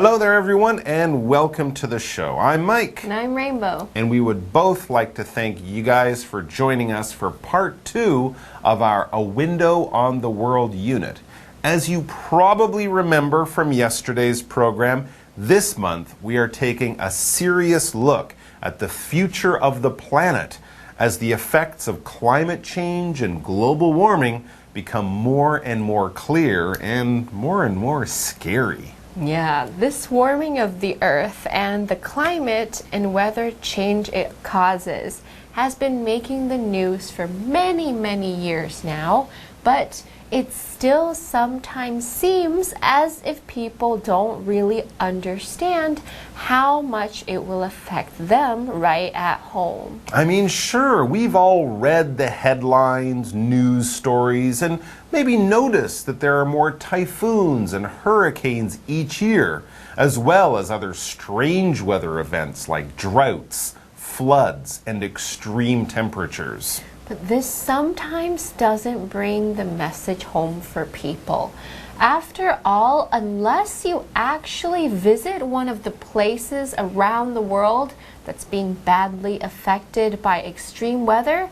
Hello there, everyone, and welcome to the show. I'm Mike. And I'm Rainbow. And we would both like to thank you guys for joining us for part 2 of our A Window on the World unit. As you probably remember from yesterday's program, this month we are taking a serious look at the future of the planet as the effects of climate change and global warming become more and more clear and more scary. Yeah, this warming of the earth and the climate and weather change it causes has been making the news for many years now, but it still sometimes seems as if people don't really understand how much it will affect them right at home. I mean, sure, we've all read the headlines, news stories, and maybe noticed that there are more typhoons and hurricanes each year, as well as other strange weather events like droughts, floods, and extreme temperatures. But this sometimes doesn't bring the message home for people. After all, unless you actually visit one of the places around the world that's being badly affected by extreme weather,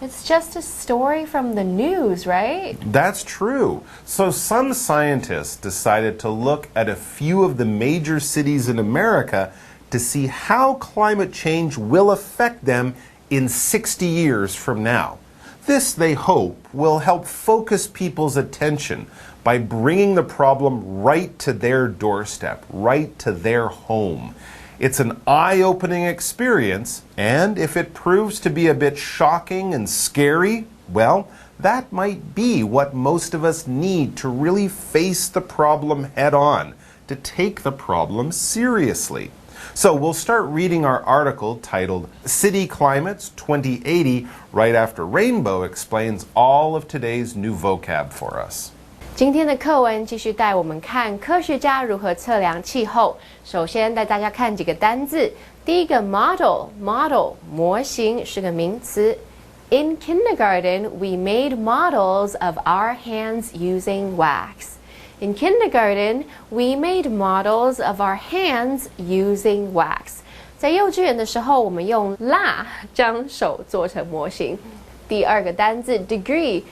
it's just a story from the news, right? That's true. So some scientists decided to look at a few of the major cities in America to see how climate change will affect them in 60 years from now. This, they hope, will help focus people's attention by bringing the problem right to their doorstep, right to their home. It's an eye-opening experience, and if it proves to be a bit shocking and scary, well, that might be what most of us need to really face the problem head-on, to take the problem seriously. So we'll start reading our article titled City Climates 2080 right after Rainbow explains all of today's new vocab for us. 今天的课文继续带我们看科学家如何测量气候。首先带大家看几个单字。第一个 model 模型是个名词。In kindergarten, we made models of our hands using wax.In kindergarten, we made models of our hands using wax. 在幼稚园的时候，我们用蜡将手做成模型。第二个单字 degree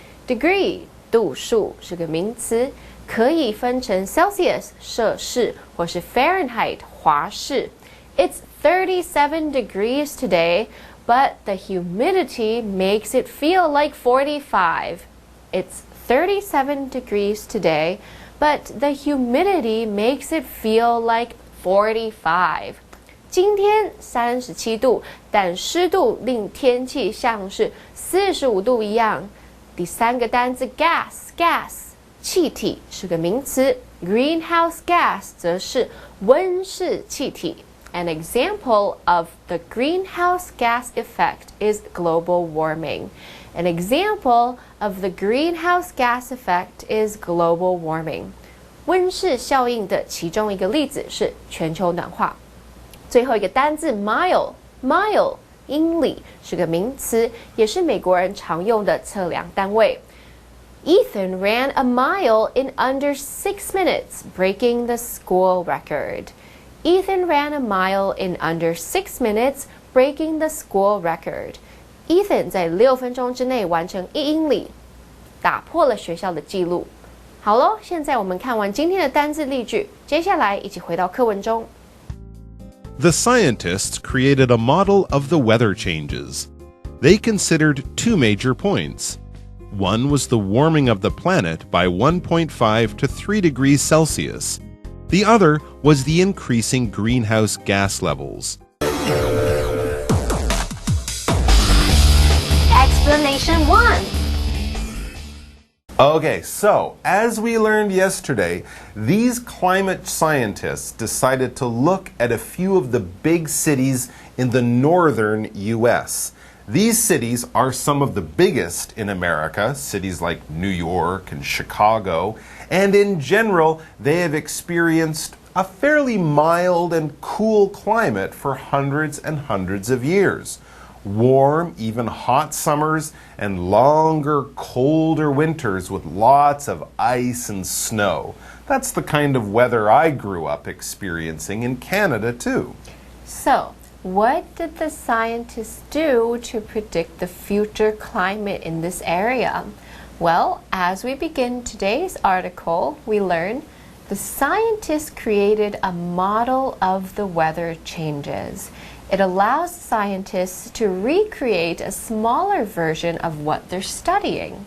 度数是个名词，可以分成 Celsius 摄氏或是 Fahrenheit 华氏。It's 37 degrees today, but the humidity makes it feel like 45. It's 37 degrees today.But the humidity makes it feel like 45. 今天37度，但湿度令天气像是45度一样。第三个单字 gas 气体是个名词 ，greenhouse gas 则是温室气体。An example of the greenhouse gas effect is global warming.An example of the greenhouse gas effect is global warming. 温室效应的其中一个例子是全球暖化。最后一个单字 mile 英里是个名词，也是美国人常用的测量单位。Ethan ran a mile in under 6 minutes, breaking the school record. Ethan ran a mile in under 6 minutes, breaking the school record.Ethan 在6分钟之内完成1英里，打破了学校的记录。好咯，现在我们看完今天的单字例句，接下来一起回到课文中。The scientists created a model of the weather changes. They considered 2 major points. One was the warming of the planet by 1.5 to 3 degrees Celsius. The other was the increasing greenhouse gas levels.Explanation 1. Okay, so as we learned yesterday, these climate scientists decided to look at a few of the big cities in the northern U.S. These cities are some of the biggest in America, cities like New York and Chicago, and in general, they have experienced a fairly mild and cool climate for hundreds and hundreds of years. warm, even hot summers, and longer, colder winters with lots of ice and snow. That's the kind of weather I grew up experiencing in Canada, too. So, what did the scientists do to predict the future climate in this area? Well, as we begin today's article, we learn the scientists created a model of the weather changes. It allows scientists to recreate a smaller version of what they're studying.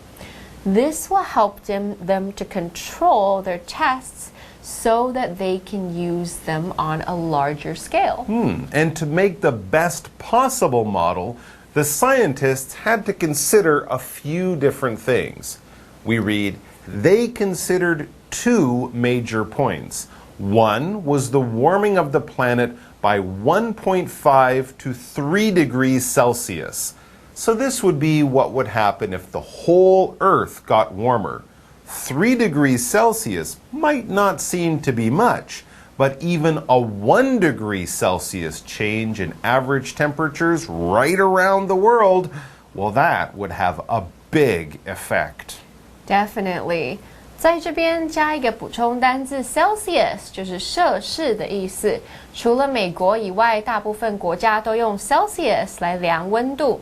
This will help them to control their tests so that they can use them on a larger scale. And to make the best possible model, the scientists had to consider a few different things. We read, they considered two major points. One was the warming of the planet by 1.5 to 3 degrees Celsius. So this would be what would happen if the whole Earth got warmer. 3 degrees Celsius might not seem to be much, but even a 1 degree Celsius change in average temperatures right around the world, well, that would have a big effect. Definitely. 在这边加一个补充单字 Celsius 就是摄氏的意思。除了美国以外，大部分国家都用 Celsius 来量温度。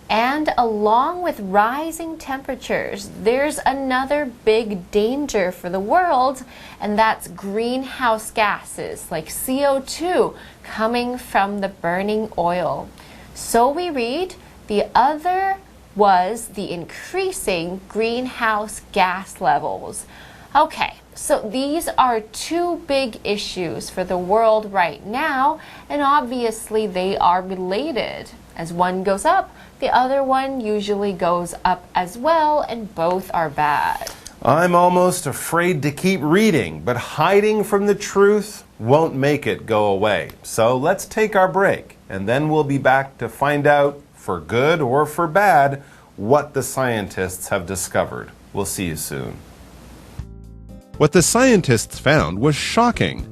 And along with rising temperatures, there's another big danger for the world, and that's greenhouse gases like CO2 coming from the burning oil. So we read, the other was the increasing greenhouse gas levels. Okay, so these are two big issues for the world right now, and obviously they are related. As one goes up, the other one usually goes up as well, and both are bad. I'm almost afraid to keep reading, but hiding from the truth won't make it go away. So let's take our break, and then we'll be back to find out, for good or for bad, what the scientists have discovered. We'll see you soon. What the scientists found was shocking.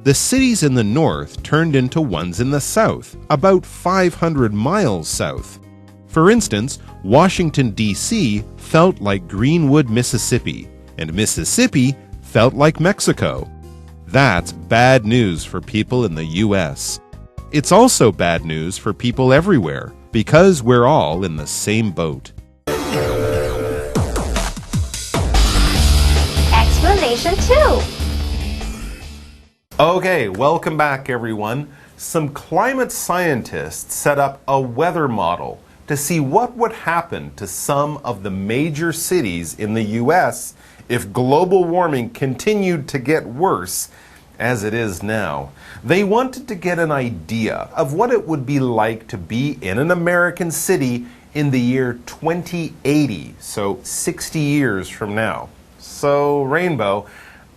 The cities in the north turned into ones in the south, about 500 miles south. For instance, Washington, D.C. felt like Greenwood, Mississippi, and Mississippi felt like Mexico. That's bad news for people in the U.S. It's also bad news for people everywhere, because we're all in the same boat. Explanation 2. Okay, welcome back everyone. Some climate scientists set up a weather model to see what would happen to some of the major cities in the U.S. if global warming continued to get worse as it is now. They wanted to get an idea of what it would be like to be in an American city in the year 2080, so 60 years from now. So, Rainbow,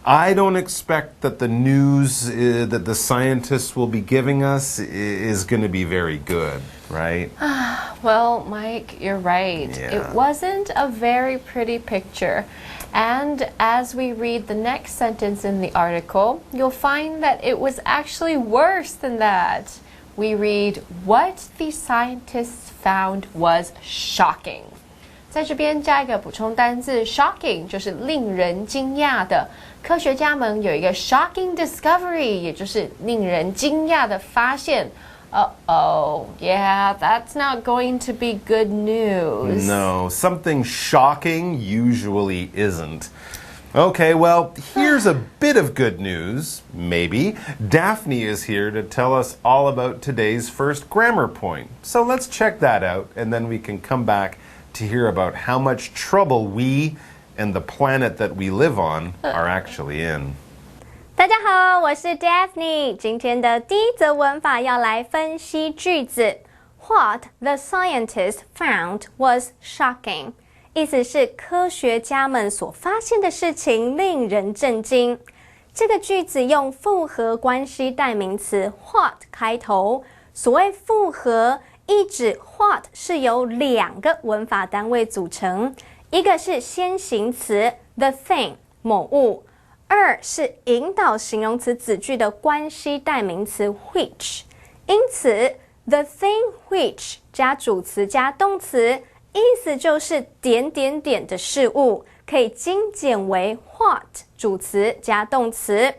I don't expect that the news that the scientists will be giving us is going to be very good, right? Well, Mike, you're right. Yeah. It wasn't a very pretty picture. And as we read the next sentence in the article, you'll find that it was actually worse than that. We read, what the scientists found was shocking. 在这边加一个补充单字 shocking 就是令人惊讶的。科学家们有一个 shocking discovery， 也就是令人惊讶的发现。Uh-oh, yeah, that's not going to be good news. No, something shocking usually isn't. Okay, well, here's a bit of good news, maybe. Daphne is here to tell us all about today's first grammar point. So let's check that out, and then we can come back to hear about how much trouble we and the planet that we live on are actually in. 大家好，我是 Daphne。今天的第一则文法要来分析句子。What the scientists found was shocking， 意思是科学家们所发现的事情令人震惊。这个句子用复合关系代名词 what 开头。所谓复合，意指 what 是由两个文法单位组成，一个是先行词 the thing 某物。二是引导形容词子句的关系代名词 which， 因此 The thing which 加主词加动词，意思就是点点点的事物，可以精简为 what 主词加动词。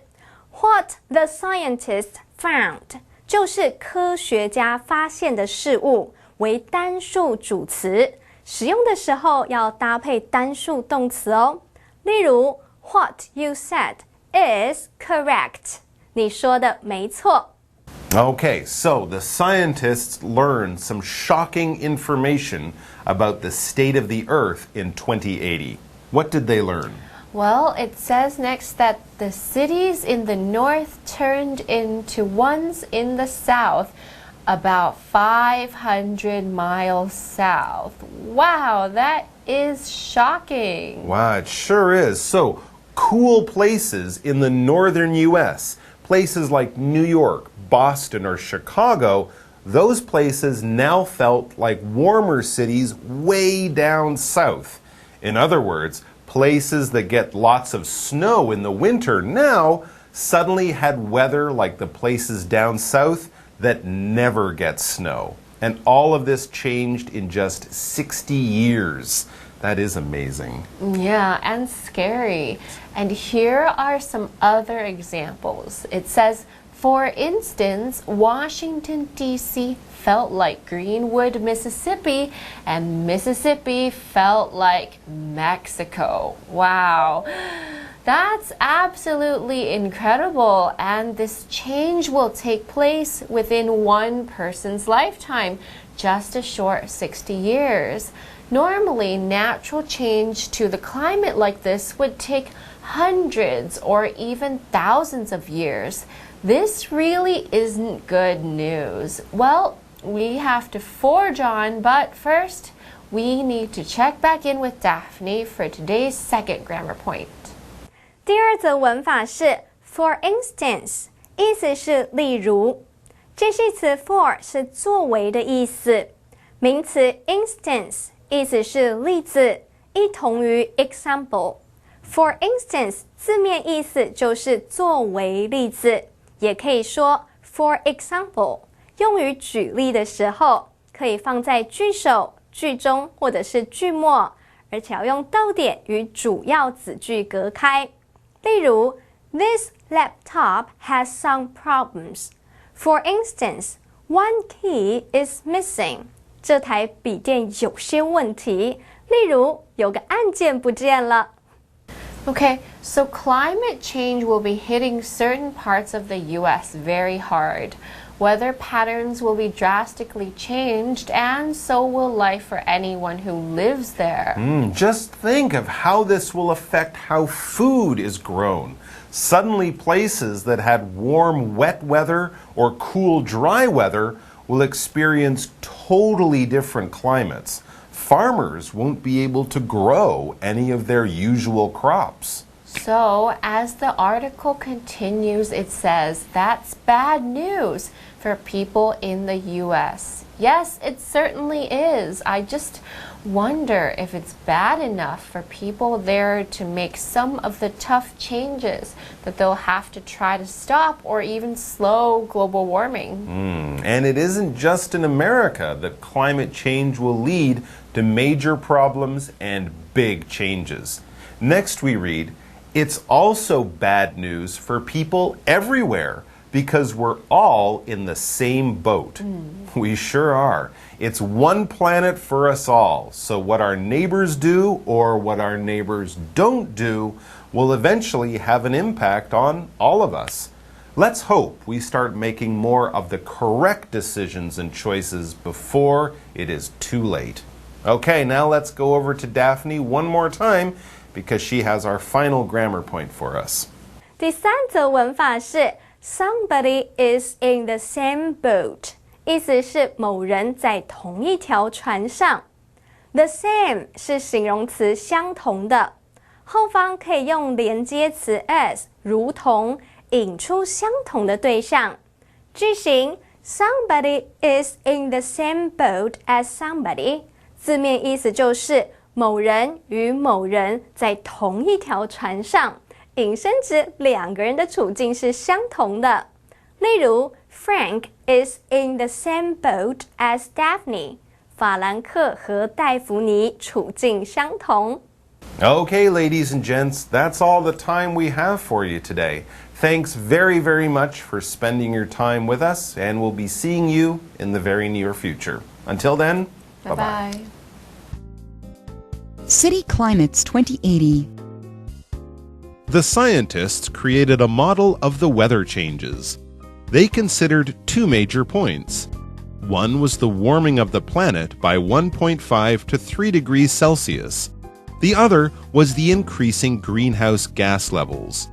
What the scientists found 就是科学家发现的事物，为单数主词，使用的时候要搭配单数动词哦。例如 What you said is correct 你说的没错。Okay, so the scientists learned some shocking information about the state of the Earth in 2080. What did they learn? Well, it says next that the cities in the north turned into ones in the south about 500 miles south. Wow, that is shocking. Wow, it sure is. So, cool places in the northern U.S., places like New York, Boston, or Chicago, those places now felt like warmer cities way down south. In other words, places that get lots of snow in the winter now suddenly had weather like the places down south that never get snow. And all of this changed in just 60 years. That is amazing. Yeah, and scary. And here are some other examples. It says, for instance, Washington, D.C. felt like Greenwood, Mississippi, and Mississippi felt like Mexico. Wow. That's absolutely incredible, and this change will take place within one person's lifetime, just a short 60 years. Normally, natural change to the climate like this would take hundreds or even thousands of years. This really isn't good news. Well, we have to forge on, but first, we need to check back in with Daphne for today's second grammar point. 第二则文法是 for instance， 意思是例如。介系词 for 是作为的意思，名词 instance 意思是例子，一同于 example。For instance 字面意思就是作为例子，也可以说 for example， 用于举例的时候，可以放在句首、句中或者是句末，而且要用逗点与主要子句隔开。例如 This laptop has some problems. For instance, one key is missing. 这台笔电有些问题，例如有个按键不见了。Okay, so climate change will be hitting certain parts of the U.S. very hard. Weather patterns will be drastically changed, and so will life for anyone who lives there. Just think of how this will affect how food is grown. Suddenly, places that had warm, wet weather or cool, dry weather will experience totally different climates. Farmers won't be able to grow any of their usual crops. So, as the article continues, it says that's bad news for people in the U.S. Yes, it certainly is. I just wonder if it's bad enough for people there to make some of the tough changes that they'll have to try to stop or even slow global warming. And it isn't just in America that climate change will lead to major problems and big changes. Next we read, it's also bad news for people everywhere because we're all in the same boat. We sure are. It's one planet for us all. So what our neighbors do or what our neighbors don't do will eventually have an impact on all of us. Let's hope we start making more of the correct decisions and choices before it is too late. Okay, now let's go over to Daphne one more time because she has our final grammar point for us. 第三则文法是 Somebody is in the same boat， 意思是某人在同一条船上。The same 是形容词相同的，后方可以用连接词 as 如同，引出相同的对象。句型 Somebody is in the same boat as somebody， 字面意思就是某人与某人在同一条船上，引申指两个人的处境是相同的。例如 Frank is in the same boat as Daphne. 法兰克和戴芙妮处境相同。Okay, ladies and gents, that's all the time we have for you today. Thanks very, very much for spending your time with us, and we'll be seeing you in the very near future. Until then, bye-bye. City Climates 2080. The scientists created a model of the weather changes. They considered two major points. One was the warming of the planet by 1.5 to 3 degrees Celsius. The other was the increasing greenhouse gas levels.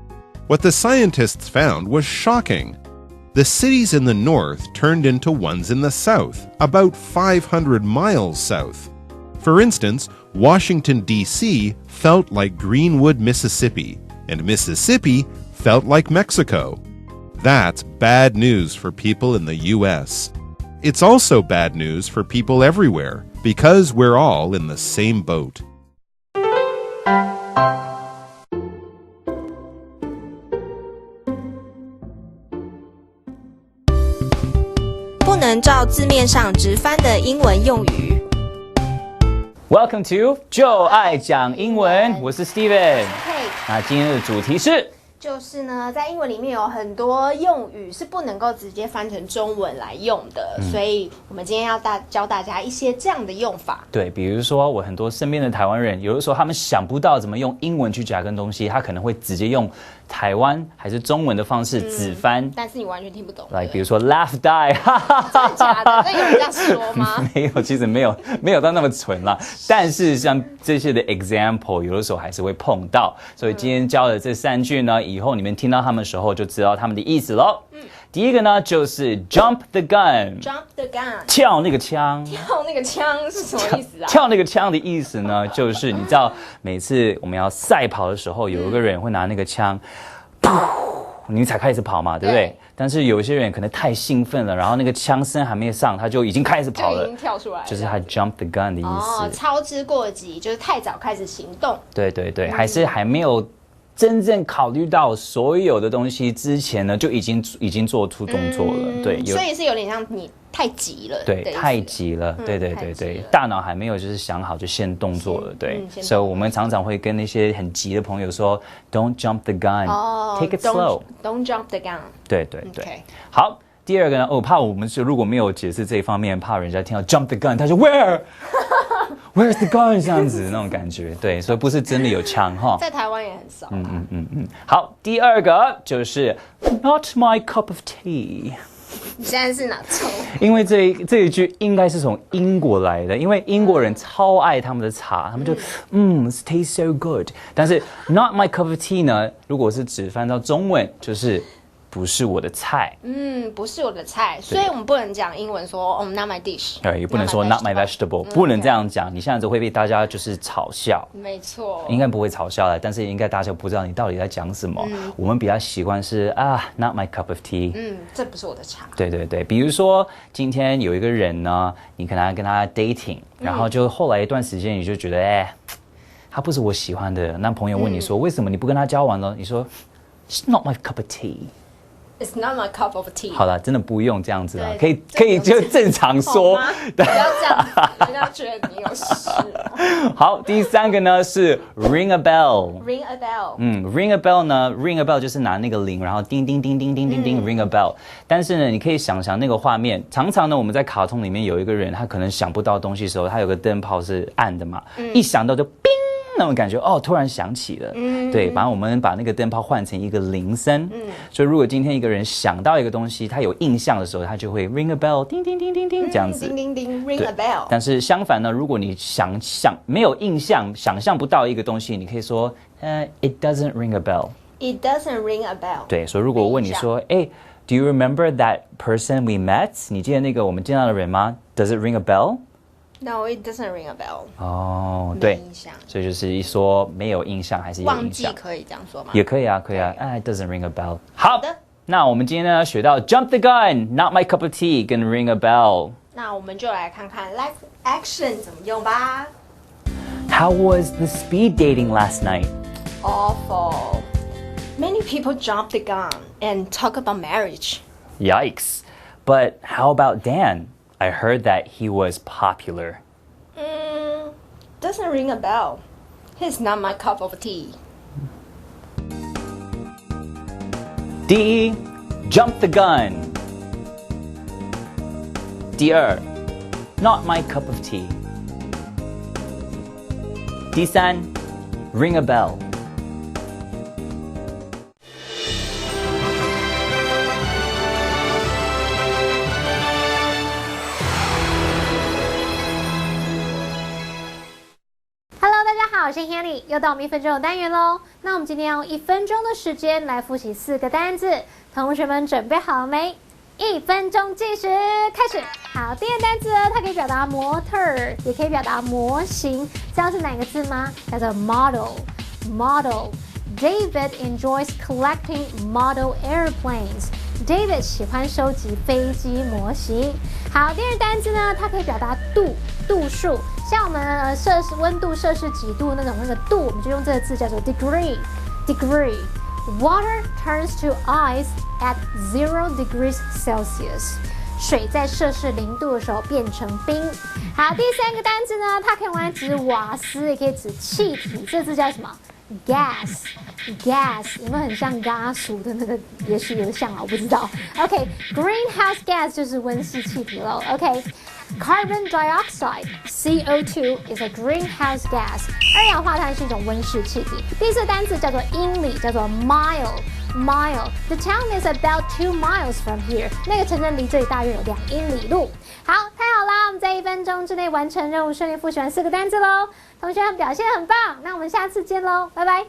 What the scientists found was shocking. The cities in the north turned into ones in the south, about 500 miles south. For instance, Washington, D.C. felt like Greenwood, Mississippi, and Mississippi felt like Mexico. That's bad news for people in the U.S. It's also bad news for people everywhere, because we're all in the same boat. 不能照字面上直翻的英文用语。Welcome to 就爱讲英文，我是 Steven。那今天的主题是，就是呢，在英文里面有很多用语是不能够直接翻成中文来用的，所以我们今天要教大家一些这样的用法。对，比如说我很多身边的台湾人，有的时候他们想不到怎么用英文去夹根东西，他可能会直接用台湾还是中文的方式直翻，但是你完全听不懂。来，比如说 laugh die， 真的假的？那有人这样说吗？没有，其实没有到那么纯啦。但是像这些的 example， 有的时候还是会碰到。所以今天教的这3句呢，以后你们听到他们的时候就知道他们的意思咯。第一个呢就是 jump the gun， 跳那个枪。跳那个枪是什么意思啊？跳那个枪的意思呢，就是你知道，每次我们要赛跑的时候，有一个人会拿那个枪，你才开始跑嘛，对不对？但是有些人可能太兴奋了，然后那个枪声还没上，他就已经开始跑了，就已经跳出来了，就是他 jump the gun 的意思。操之过急，就是太早开始行动。对对对，还是还没有真正考虑到所有的东西之前呢，就已经做出动作了。对，所以是有点像你太急了。对，太急了。对对对对，大脑还没有就是想好就先动作了。对，所以我们常常会跟那些很急的朋友说 ，Don't jump the gun，take it slow。Don't jump the gun。对对对，好。第二个呢，怕我们如果没有解释这一方面，怕人家听到 jump the gun， 他说 Where's the gun 这样子那种感觉，对，所以不是真的有枪哈，在台湾也很少。好，第二个就是 not my cup of tea。你现在是哪抽？因为这一句应该是从英国来的，因为英国人超爱他们的茶，他们就tastes so good。但是 not my cup of tea 呢，如果是只翻到中文，就是不是我的菜，不是我的菜，所以我们不能讲英文说not my dish， 也不能说 not my vegetable， 不能这样讲，你这样子会被大家就是嘲笑。没错，应该不会嘲笑的，但是应该大家不知道你到底在讲什么。我们比较习惯是not my cup of tea， 这不是我的茶。对对对，比如说今天有一个人呢，你可能跟他 dating， 然后就后来一段时间你就觉得他不是我喜欢的，那朋友问你说为什么你不跟他交往呢？你说 It's not my cup of tea。It's not my cup of tea。好了，真的不用这样子了，可以就正常说，不要这样子，人家觉得你有事。好，第3个呢是 ring a bell。ring a bell 呢 ，ring a bell 就是拿那个铃，然后叮叮叮叮叮叮叮 ring a bell。但是呢，你可以想象那个画面，常常呢我们在卡通里面有一个人，他可能想不到东西的时候，他有个灯泡是暗的嘛，一想到就叮。那种感觉突然想起了，对，我们把那个灯泡换成一个铃声，所以如果今天一个人想到一个东西，他有印象的时候，他就会 ring a bell， 叮叮叮叮叮这样子，叮叮叮 ring a bell。但是相反呢，如果你没有印象，想象不到一个东西，你可以说it doesn't ring a bell。It doesn't ring a bell。对，所以如果我问你说，Do you remember that person we met？ 你记得那个我们见到的人吗 ？Does it ring a bell？No, it doesn't ring a bell。对，所以就是一说没有印象还是有印象，忘记可以这样说吗？也可以啊，可以啊。It doesn't ring a bell。好的，那我们今天呢学到 jump the gun, not my cup of tea 跟 ring a bell。那我们就来看看 live action 怎么用吧。How was the speed dating last night? Awful. Many people jump the gun and talk about marriage. Yikes. But how about Dan? I heard that he was popular. Doesn't ring a bell. He's not my cup of tea. D. Jump the gun. 第二 Not my cup of tea. 第三 Ring a bell. Hello， 大家好，我是 Hanny， 又到我们1分钟的单元喽。那我们今天用1分钟的时间来复习4个单字，同学们准备好了没？1分钟计时开始。好，第一个单词呢，它可以表达模特儿，也可以表达模型。知道是哪个字吗？叫做 model。David enjoys collecting model airplanes. David 喜欢收集飞机模型。好，第二单字呢，它可以表达度数，像我们温度摄氏几度那个度，我们就用这个字叫做 degree。Water turns to ice at 0 degrees Celsius. 水在摄氏0度的时候变成冰。好，第三个单字呢，它可以用来指瓦斯，也可以指气体，这字叫什么？Gas， 有没有很像嘎薯的那个？也许有像啊，我不知道。OK，greenhouse gas 就是温室气体喽。OK，carbon dioxide (CO2) is a greenhouse gas。二氧化碳是一种温室气体。第四单词叫做英里，叫做 mile。The town is about 2 miles from here。那个城镇离这里大约有2英里路。好，太好啦！我们在1分钟之内完成任务，顺利复习完4个单字喽。同学们表现很棒，那我们下次见喽，拜拜。